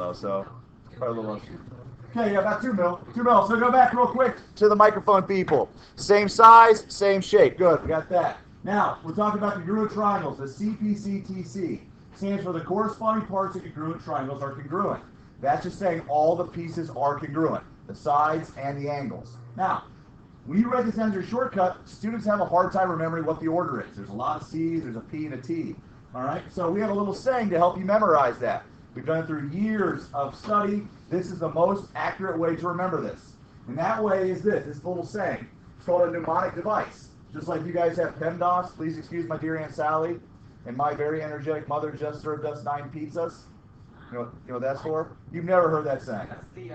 so probably a little less. Okay, yeah, about 2 mil. 2 mil. So go back real quick to the microphone people. Same size, same shape. Good, we got that. Now, we're talking about congruent triangles. The CPCTC stands for the corresponding parts of congruent triangles are congruent. That's just saying all the pieces are congruent, the sides and the angles. Now, when you write this down as your shortcut, students have a hard time remembering what the order is. There's a lot of C's, there's a P and a T. All right, so we have a little saying to help you memorize that. We've done it through years of study. This is the most accurate way to remember this. And that way is this little saying. It's called a mnemonic device. Just like you guys have PEMDAS, please excuse my dear Aunt Sally, and my very energetic mother just served us 9 pizzas. You know what that's for? You've never heard that saying. That's the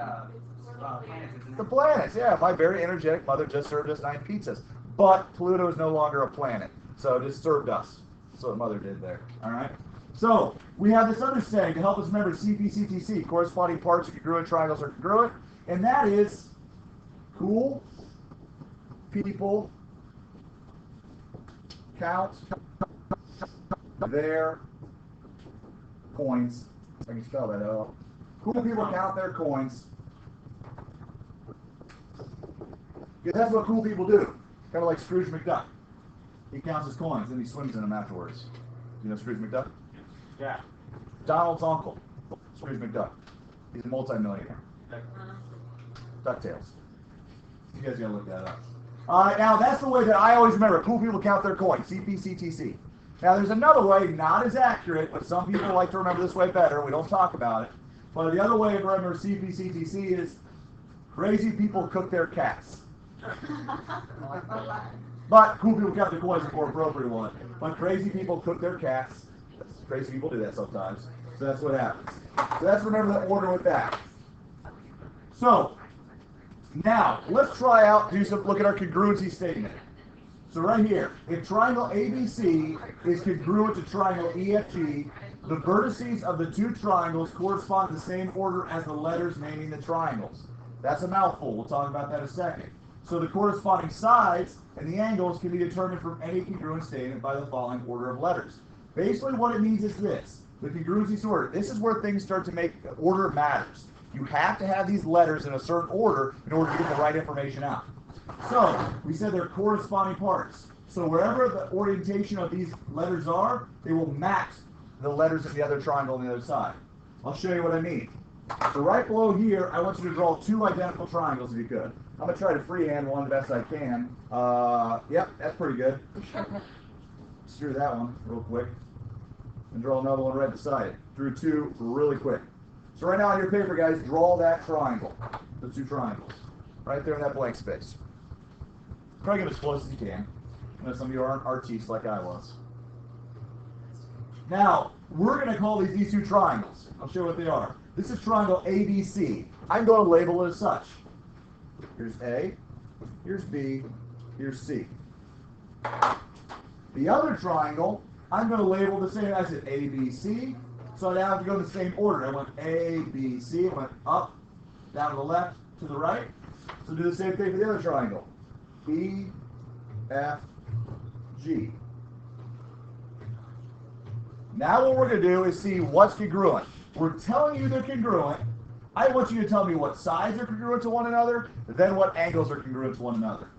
planets, isn't it? The planets, yeah. My very energetic mother just served us 9 pizzas. But Pluto is no longer a planet, so it just served us. That's what mother did there, all right? So we have this other saying to help us remember CPCTC, corresponding parts of congruent triangles are congruent, and that is cool people count their coins. I can spell that out. Cool people count their coins. Because that's what cool people do. Kind of like Scrooge McDuck. He counts his coins and he swims in them afterwards. You know Scrooge McDuck? Yeah. Donald's uncle, Scrooge McDuck. He's a multi-millionaire. DuckTales. You guys gotta look that up. Now that's the way that I always remember. Cool people count their coins. CPCTC. Now there's another way, not as accurate, but some people like to remember this way better. We don't talk about it. But the other way to remember CPCTC is crazy people cook their cats. But cool people count their coins is a more appropriate one. But crazy people cook their cats. Crazy people do that sometimes. So that's what happens. So that's remember the order with that. So now let's try out, look at our congruency statement. So right here, if triangle ABC is congruent to triangle EFG, the vertices of the two triangles correspond to the same order as the letters naming the triangles. That's a mouthful. We'll talk about that in a second. So the corresponding sides and the angles can be determined from any congruent statement by the following order of letters. Basically what it means is this, the congruency order. This is where things start to make order matters. You have to have these letters in a certain order in order to get the right information out. So we said they're corresponding parts. So wherever the orientation of these letters are, they will match the letters of the other triangle on the other side. I'll show you what I mean. So right below here, I want you to draw 2 identical triangles if you could. I'm going to try to freehand one the best I can. Yep, that's pretty good. Let's do that one real quick. And draw another one right beside it. Drew 2 really quick. So right now on your paper, guys, draw that triangle. The 2 triangles. Right there in that blank space. Try to get as close as you can. I know some of you aren't artistes like I was. Now, we're going to call these 2 triangles. I'll show you what they are. This is triangle ABC. I'm going to label it as such. Here's A, here's B, here's C. The other triangle, I'm going to label the same. I said ABC, so I have to go in the same order. I went A, B, C. I went up, down to the left, to the right. So do the same thing for the other triangle. E, F, G. Now what we're going to do is see what's congruent. We're telling you they're congruent. I want you to tell me what sides are congruent to one another, then what angles are congruent to one another.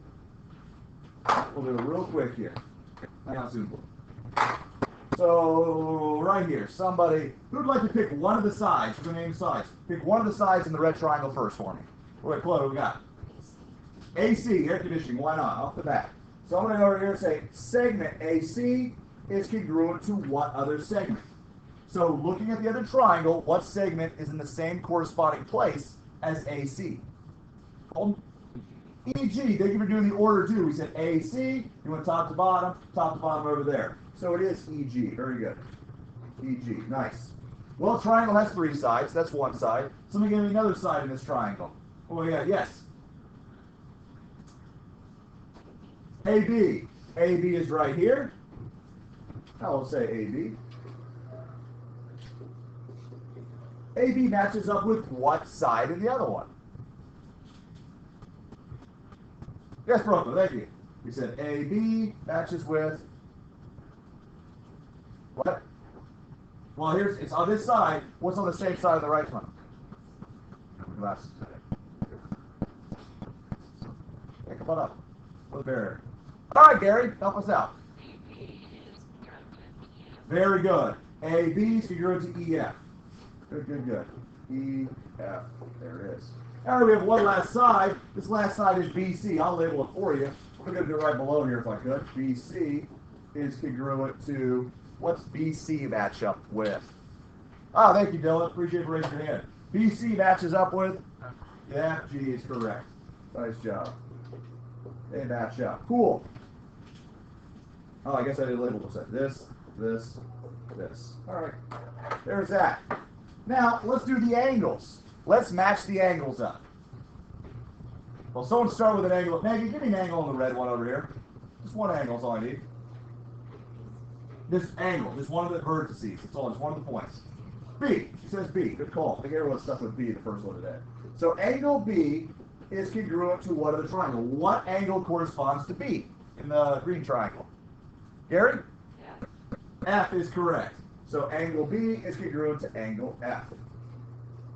We'll do it real quick here. Now, simple. So right here, somebody who'd like to pick one of the sides. We're going to name sides. Pick one of the sides in the red triangle first for me. Wait, Chloe, what we got? AC, air conditioning. Why not? Off the bat. So I'm going to go over here and say segment AC is congruent to what other segment? So looking at the other triangle, what segment is in the same corresponding place as AC? EG, thank you for doing the order too. We said AC, you went top to bottom over there. So it is EG, very good. EG, nice. Well, a triangle has 3 sides, that's one side. Somebody give me another side in this triangle. Oh yeah, yes. AB. AB is right here. I will say AB. AB matches up with what side in the other one? Yes, Brooklyn, thank you. We said AB matches with what? Well, it's on this side. What's on the same side of the right one? glasses. Hey, come on up. With the barrier. All right, Gary, help us out. Very good. AB is congruent to EF. Good, good, good. EF. There it is. All right, we have one last side. This last side is BC. I'll label it for you. I'm going to do it right below here if I could. BC is congruent to, what's BC match up with? Ah, thank you, Dylan. Appreciate you raising your hand. BC matches up with? Yeah, G is correct. Nice job. They match up. Cool. Oh, I guess I didn't label this. This. All right. There's that. Now, let's do the angles. Let's match the angles up. Well, someone start with an angle. Maggie, give me an angle on the red one over here. Just one angle is all I need. This angle, just one of the vertices. It's all, it's one of the points. B. She says B. Good call. I think everyone's stuck with B, the first one today. So angle B is congruent to what of the triangle? What angle corresponds to B in the green triangle? Gary? F is correct. So angle B is congruent to angle F.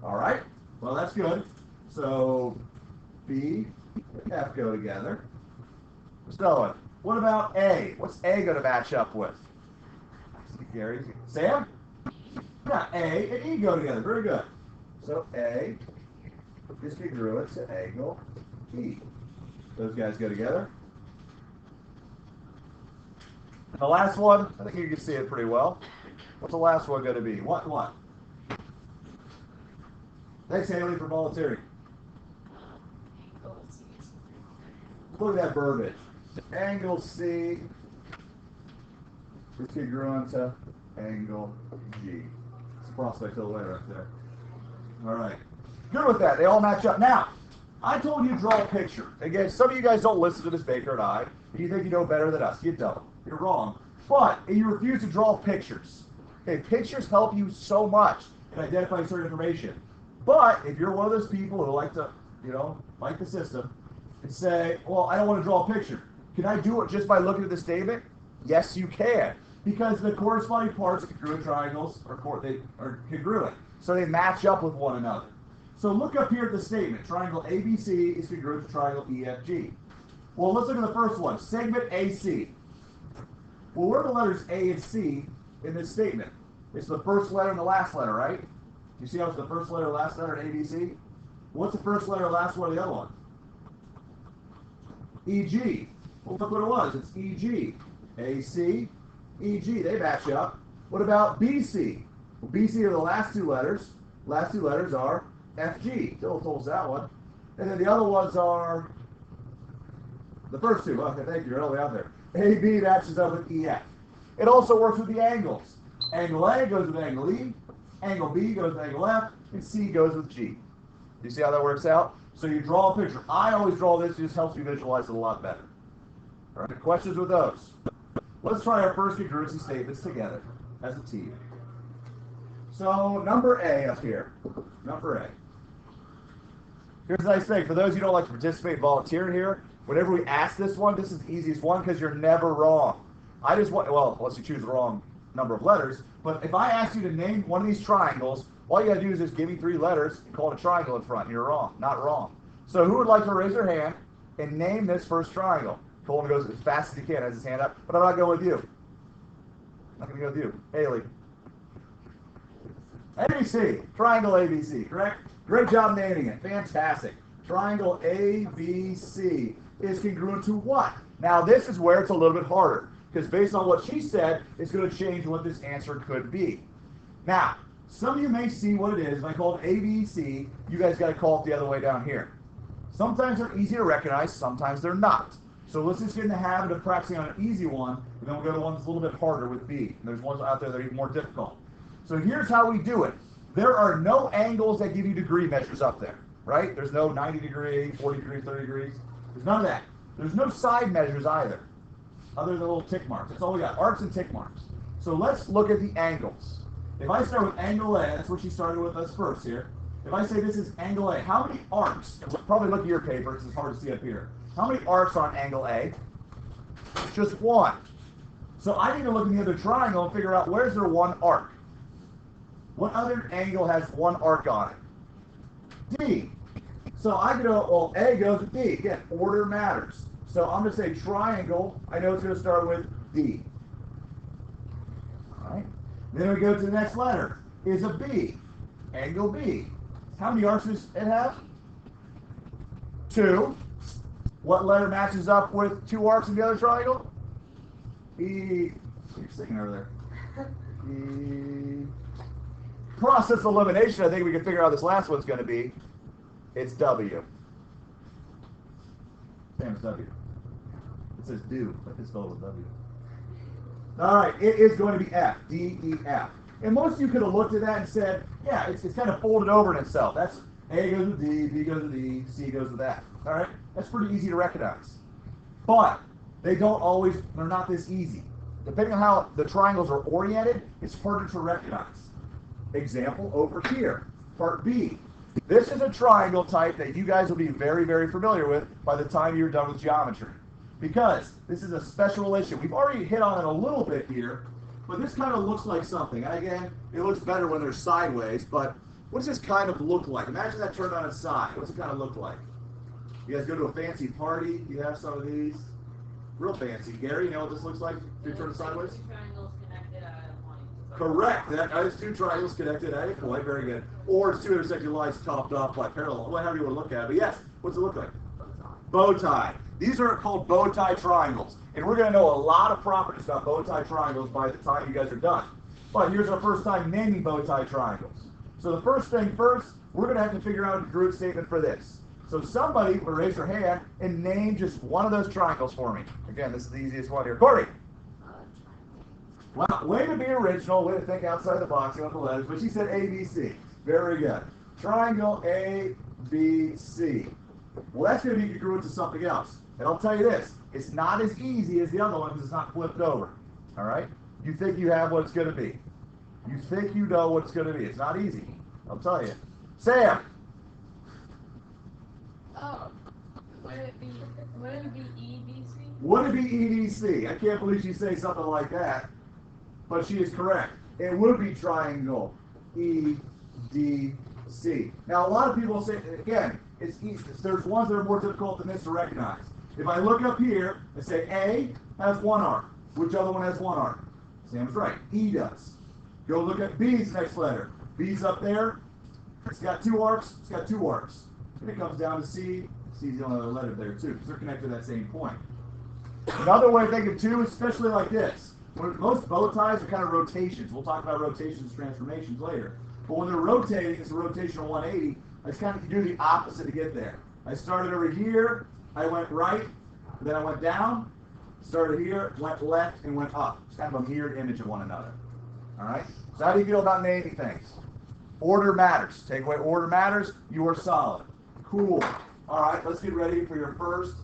All right. Well, that's good. So B and F go together. So what about A? What's A going to match up with? Gary? Sam? Yeah, A and E go together. Very good. So A is congruent to angle E. Those guys go together. The last one, I think you can see it pretty well. What's the last one going to be? What? Thanks, Haley, for volunteering. Look at that verbiage. Angle C is congruent to angle G. It's a prospect to the letter right there. All right. Good with that. They all match up. Now, I told you to draw a picture. Again, some of you guys don't listen to this Baker and I. You think you know better than us. You don't. You're wrong. But you refuse to draw pictures. Okay, pictures help you so much in identifying certain information. But if you're one of those people who like to, like the system, and say, well, I don't want to draw a picture. Can I do it just by looking at the statement? Yes, you can. Because the corresponding parts of congruent triangles are congruent. So they match up with one another. So look up here at the statement. Triangle ABC is congruent to triangle EFG. Well, let's look at the first one. Segment AC. Well, where are the letters A and C in this statement? It's the first letter and the last letter, right? You see how it's the first letter, last letter in ABC? What's the first letter, last one, of the other one? EG. Well, look what it was. It's EG. AC, EG. They match up. What about BC? Well, BC are the last two letters. Last two letters are FG. Dylan told us that one. And then the other ones are the first two. Okay, thank you. You're all the way out there. AB matches up with EF. It also works with the angles. Angle A goes with angle E. Angle B goes with angle F. And C goes with G. You see how that works out? So you draw a picture. I always draw this. It just helps you visualize it a lot better. All right, questions with those? Let's try our first congruency statements together as a team. So number A up here. Number A. Here's the nice thing. For those who don't like to participate and volunteer here, whenever we ask this one, this is the easiest one because you're never wrong. I just want, well, unless you choose the wrong number of letters, but if I ask you to name one of these triangles, all you gotta do is just give me 3 letters and call it a triangle in front. You're wrong. Not wrong. So who would like to raise their hand and name this first triangle? Colton goes as fast as he can, has his hand up, but I'm not going with you. I'm not gonna go with you. Haley. ABC. Triangle ABC, correct? Great job naming it. Fantastic. Triangle ABC is congruent to what? Now this is where it's a little bit harder, because based on what she said, it's going to change what this answer could be. Now, some of you may see what it is. If I call it ABC, you guys got to call it the other way down here. Sometimes they're easy to recognize, sometimes they're not. So let's just get in the habit of practicing on an easy one, and then we'll go to one that's a little bit harder with B. And there's ones out there that are even more difficult. So here's how we do it. There are no angles that give you degree measures up there, right? There's no 90 degree, 40 degrees, 30 degrees. There's none of that. There's no side measures either, other than little tick marks. That's all we got, arcs and tick marks. So let's look at the angles. If I start with angle A, that's what she started with us first here. If I say this is angle A, how many arcs? Probably look at your paper because it's hard to see up here. How many arcs are on angle A? Just one. So I need to look at the other triangle and figure out where's there one arc. What other angle has one arc on it? D. So I could go, well, A goes with D. Again, order matters. So I'm going to say triangle. I know it's going to start with D. All right. Then we go to the next letter. Is a B. Angle B. How many arcs does it have? 2. What letter matches up with 2 arcs in the other triangle? E. You're singing over there. E. Process elimination. I think we can figure out this last one's going to be. It's W. Same as W. It says do, but it's spelled with W. All right, it is going to be F. D, E, F. And most of you could have looked at that and said, yeah, it's kind of folded over in itself. That's A goes with D, B goes with E, C goes with F. All right, that's pretty easy to recognize. But they're not this easy. Depending on how the triangles are oriented, it's harder to recognize. Example over here, part B. This is a triangle type that you guys will be very, very familiar with by the time you're done with geometry. Because this is a special relation. We've already hit on it a little bit here, but this kind of looks like something. And again, it looks better when they're sideways, but what does this kind of look like? Imagine that turned on its side. What's it kind of look like? You guys go to a fancy party, you have some of these. Real fancy. Gary, you know what this looks like if you turn it sideways? Two triangles connected at a point. Correct. That is 2 triangles connected at a point. Very good. Or it's 2 intersecting lines topped off by parallel. Whatever you want to look at. But yes, what's it look like? Bow tie. These are called bow tie triangles. And we're going to know a lot of properties about bow tie triangles by the time you guys are done. But here's our first time naming bow tie triangles. So the first thing first, we're going to have to figure out a congruent statement for this. So somebody will raise their hand and name just one of those triangles for me. Again, this is the easiest one here. Corey. Wow, way to be original, way to think outside the box with the letters, but she said ABC. Very good. Triangle ABC. Well, that's going to be congruent to something else. And I'll tell you this, it's not as easy as the other one because it's not flipped over. All right? You think you have what it's going to be. You think you know what it's going to be. It's not easy. I'll tell you. Sam. Oh, would it be EBC? Would it be EDC? I can't believe she'd say something like that. But she is correct. It would be triangle EDC. Now, a lot of people say, again, it's easy. There's ones that are more difficult than this to recognize. If I look up here and say A has 1 arc, which other one has 1 arc? Sam's right. E does. Go look at B's next letter. B's up there. It's got 2 arcs. It's got 2 arcs. Then it comes down to C. C's the only other letter there too, because they're connected to that same point. Another way to think of 2, especially like this. Most bow ties are kind of rotations. We'll talk about rotations and transformations later. But when they're rotating, it's a rotation of 180. I just kind of do the opposite to get there. I started over here, I went right, then I went down, started here, went left, and went up. It's kind of a mirrored image of one another. All right? So how do you feel about naming things? Order matters. Take away order matters, you are solid. Cool. All right, let's get ready for your first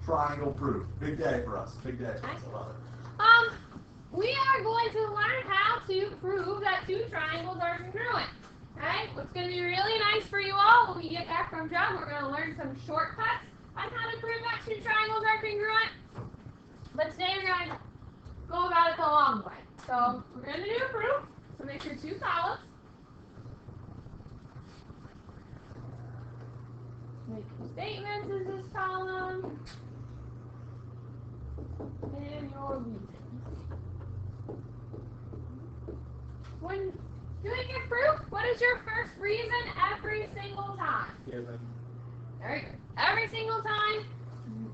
triangle proof. Big day for us. Big day. I love it. We are going to learn how to prove that 2 triangles are congruent. Alright, what's going to be really nice for you all when we get back from drum, we're going to learn some shortcuts on how to prove that 2 triangles are congruent. But today we're going to go about it the long way. So we're going to do a proof. So make your 2 columns. Make your statements as this column. And your reasons. When doing your proof, what is your first reason every single time? Given. Very good. Every single time,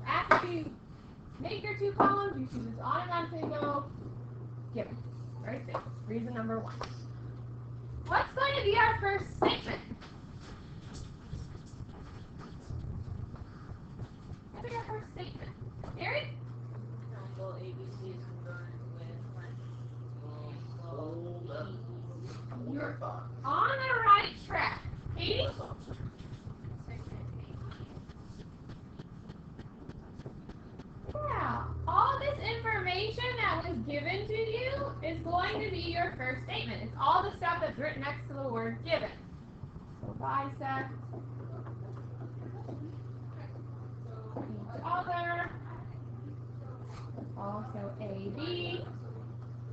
after you make your 2 columns, you choose on and on to go given. Right there. Reason number 1. What's going to be our first statement? What's our first statement? Gary? Triangle ABC is congruent with Hold up. You're on the right track. Katie? Yeah. All this information that was given to you is going to be your first statement. It's all the stuff that's written next to the word given. So bisect. Each other. Also AB.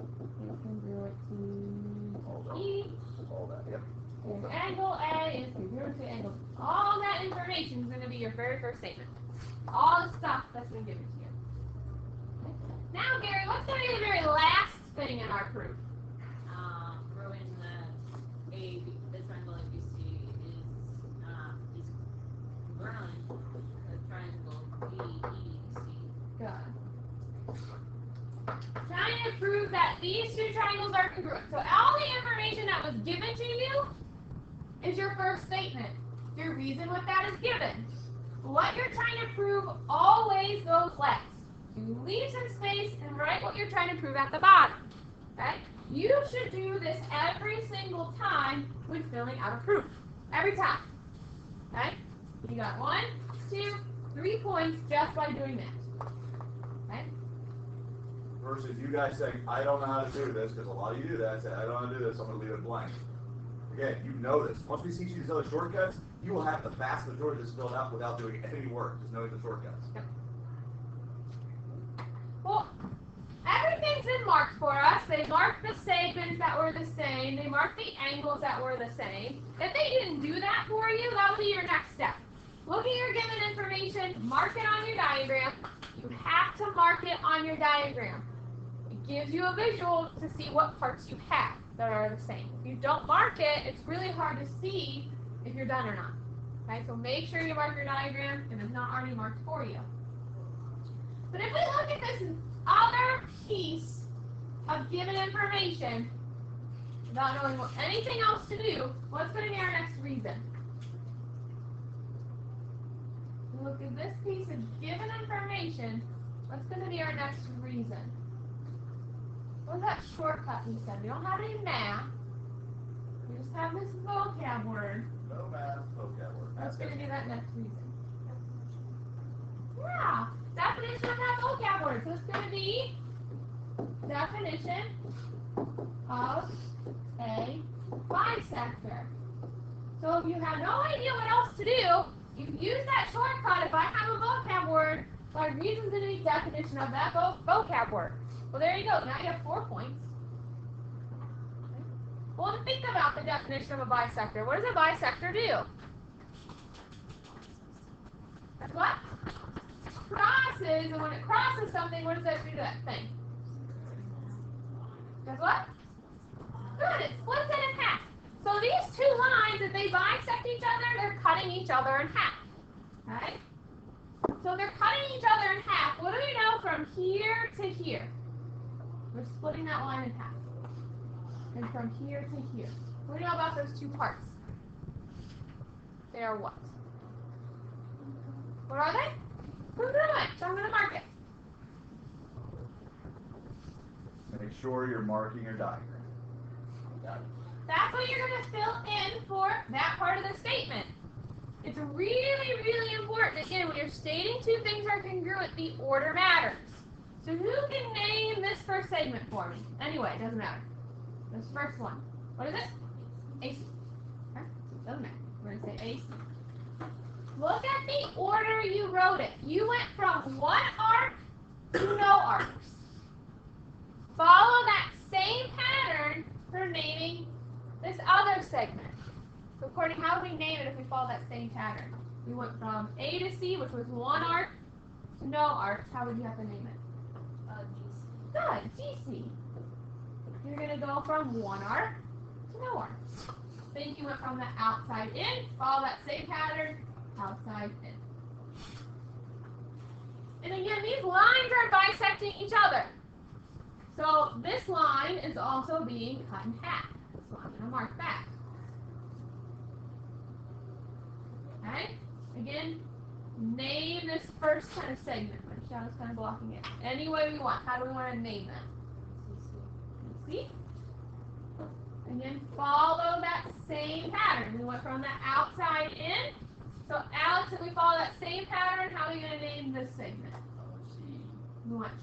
Is congruent to E. All that, yep. And angle A is congruent to angle. All that information your very first statement. All the stuff that's been given to you. Now, Gary, what's going to be the very last thing in our proof? Proving that the triangle ABC is congruent to the triangle BEC. Good. Trying to prove that these two triangles are congruent. So all the information that was given to you is your first statement. Your reason what that is given. What you're trying to prove always goes last. You leave some space and write what you're trying to prove at the bottom. Okay? You should do this every single time when filling out a proof. Every time. Okay? You got 1, 2, 3 points just by doing that. Okay? Versus you guys saying, I don't know how to do this, because a lot of you do that, say, I don't know how to do this, I'm going to leave it blank. Again, you know this. Once we teach you these other shortcuts, you will have the vast majority of this filled out without doing any work, just knowing the shortcuts. Yep. Well, everything's been marked for us. They marked the segments that were the same. They marked the angles that were the same. If they didn't do that for you, that would be your next step. Look at your given information, mark it on your diagram. You have to mark it on your diagram. It gives you a visual to see what parts you have that are the same. If you don't mark it, it's really hard to see if you're done or not. Okay, so make sure you mark your diagram if it's not already marked for you. But if we look at this other piece of given information, without knowing anything else to do, what's going to be our next reason? Look at this piece of given information, what's going to be our next reason? What's that shortcut we said? We don't have any math. We just have this vocab word. No math, vocab word. What's going to be that next reason? Yeah, definition of that vocab word. So it's going to be definition of a bisector. So if you have no idea what else to do, you can use that shortcut. If I have a vocab word, my reason's going to be definition of that vocab word. Well, there you go. Now you have 4 points. Well, think about the definition of a bisector. What does a bisector do? That's what? Crosses, and when it crosses something, what does that do to that thing? Guess what? Good, it splits it in half. So these two lines, if they bisect each other, they're cutting each other in half. Okay? So they're cutting each other in half. What do we know from here to here? We're splitting that line in half. And from here to here. What do we know about those two parts? They are what? What are they? Congruent. So I'm going to mark it. Make sure you're marking your diagram. That's what you're going to fill in for that part of the statement. It's really, really important. Again, when you're stating two things are congruent, the order matters. So who can name this first segment for me? Anyway, it doesn't matter. This first one. What is it? AC. Okay? Doesn't matter. We're going to say AC. Look at the order you wrote it. You went from one arc to no arcs. Follow that same pattern for naming this other segment. So according, how do we name it if we follow that same pattern? We went from A to C, which was one arc, to no arcs. How would you have to name it? Good, GC. You're going to go from one arc to no arc. Think you went from the outside in, follow that same pattern, outside in. And again, these lines are bisecting each other. So this line is also being cut in half. So I'm going to mark that. Okay? Again, name this first kind of segment. My shadow's kind of blocking it. Any way we want. How do we want to name that? See? Again, follow that same pattern. We went from the outside in. So Alex, if we follow that same pattern, how are we going to name this segment? We went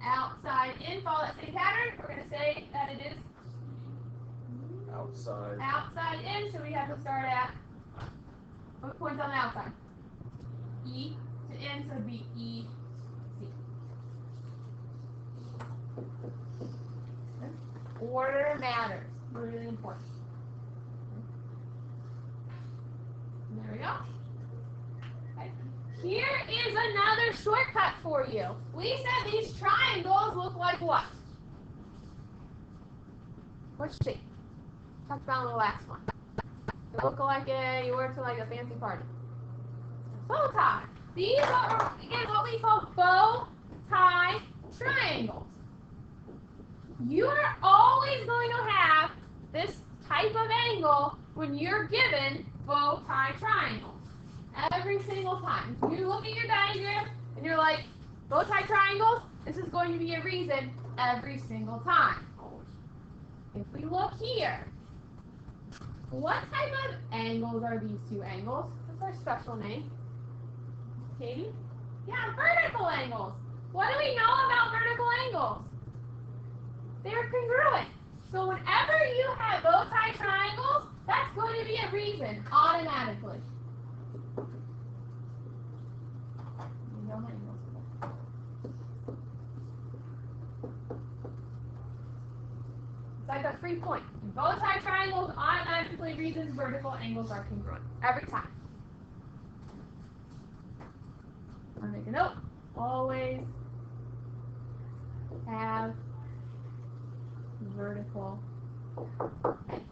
outside in, follow that same pattern. We're going to say that it is outside in, so we have to start at what point's on the outside? E to N, so it'd be E, C. Order matters. Really important. And there we go. Okay. Here is another shortcut for you. We said these triangles look like what? What shape? Talked about in the last one. They look like you went to like a fancy party. Bow tie. These are again what we call bow tie triangles. You are always going to have this type of angle when you're given bow tie triangles. Every single time. If you look at your diagram and you're like, bow tie triangles, this is going to be a reason every single time. If we look here, what type of angles are these two angles? What's our special name? Katie? Yeah, vertical angles. What do we know about vertical angles? They're congruent. So whenever you have bow tie triangles, that's going to be a reason automatically. It's like a free point. Bow tie triangles automatically reasons vertical angles are congruent. Every time. I'm gonna make a note. Always have vertical angles.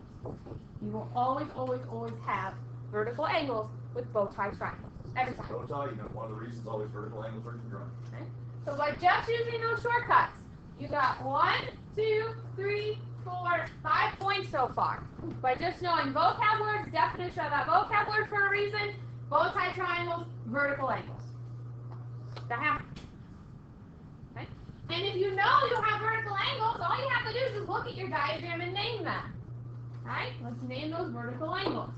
You will always, always, always have vertical angles with bow tie triangles. Every time. Bow tie, one of the reasons always vertical angles are congruent. Okay. So by just using those shortcuts, you got 1, 2, 3, 4, 5 points so far. By just knowing vocab words, definition of that vocab word for a reason, bow tie triangles, vertical angles. That happens. Okay? And if you know you have vertical angles, all you have to do is just look at your diagram and name them. Alright? Let's name those vertical angles.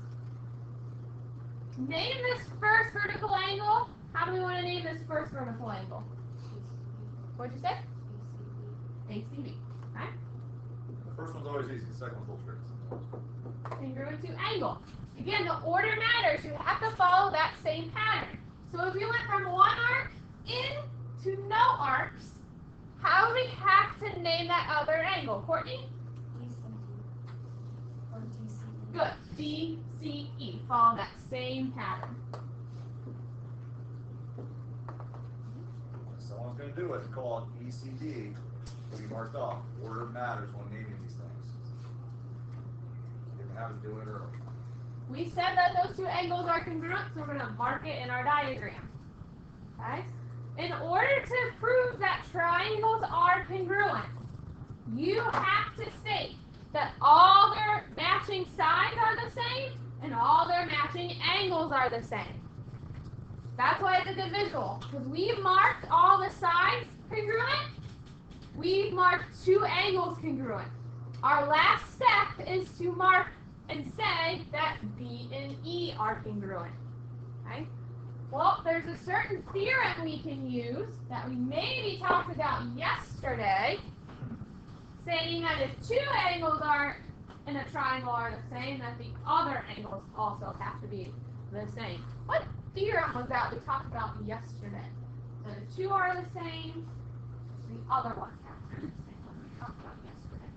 Name this first vertical angle. How do we want to name this first vertical angle? What'd you say? ACB. Okay? The first one's always easy, the second one's a little tricky. Congruent to angle. Again, the order matters. You have to follow that same pattern. So if we went from one arc in to no arcs, how do we have to name that other angle? Courtney? Good. DCE. Follow that same pattern. Someone's going to do it. Call it ECD. It'll be marked off. Order matters when naming these things. You can have us do it early. We said that those two angles are congruent, so we're going to mark it in our diagram. Okay? In order to prove that triangles are congruent, you have to state that all their matching sides are the same and all their matching angles are the same. That's why it's a divisible, because we've marked all the sides congruent, we've marked two angles congruent. Our last step is to mark and say that B and E are congruent. Okay? Well, there's a certain theorem we can use that we maybe talked about yesterday, saying that if two angles are in a triangle are the same, that the other angles also have to be the same. What theorem was that we talked about yesterday? That if two are the same, the other ones have to be the same. What we talked about yesterday.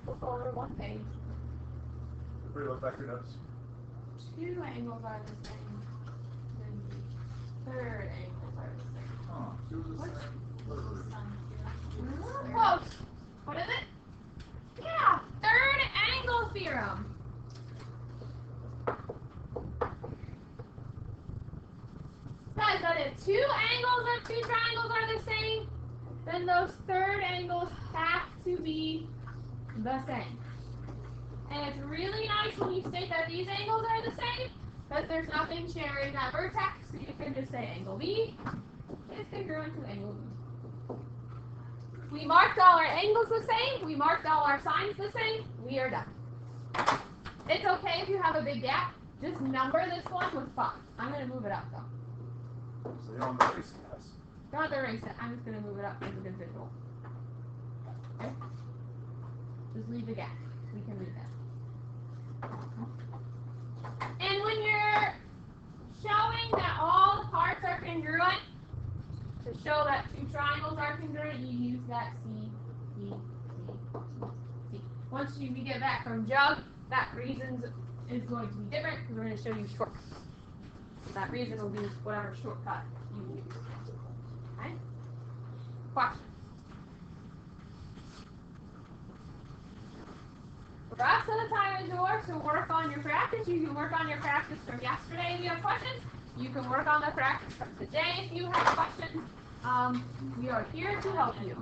Flip over one page. Everybody look back at your notes. Two angles are the same, then the third angles are the same. Huh. Two of the same. Close. What is it? Yeah, third angle theorem. Says that if two angles of two triangles are the same, then those third angles have to be the same. And it's really nice when you state that these angles are the same, because there's nothing sharing that vertex, so you can just say angle B is congruent to angle B. We marked all our angles the same, we marked all our signs the same, we are done. It's okay if you have a big gap, just number this one with 5. I'm going to move it up though. So they don't erase it, guys. Don't have to erase it, I'm just going to move it up as a good visual. Okay? Just leave the gap, we can leave that. And when you're showing that all the parts are congruent, to show that two triangles are congruent, you use that C, E, C, C. Once you get back from Jug, that reason is going to be different because we're going to show you shortcuts. That reason will be whatever shortcut you use. Okay? Questions? The rest of the time is yours to work on your practice. You can work on your practice from yesterday if you have questions. You can work on the practice from today if you have questions. We are here to help you.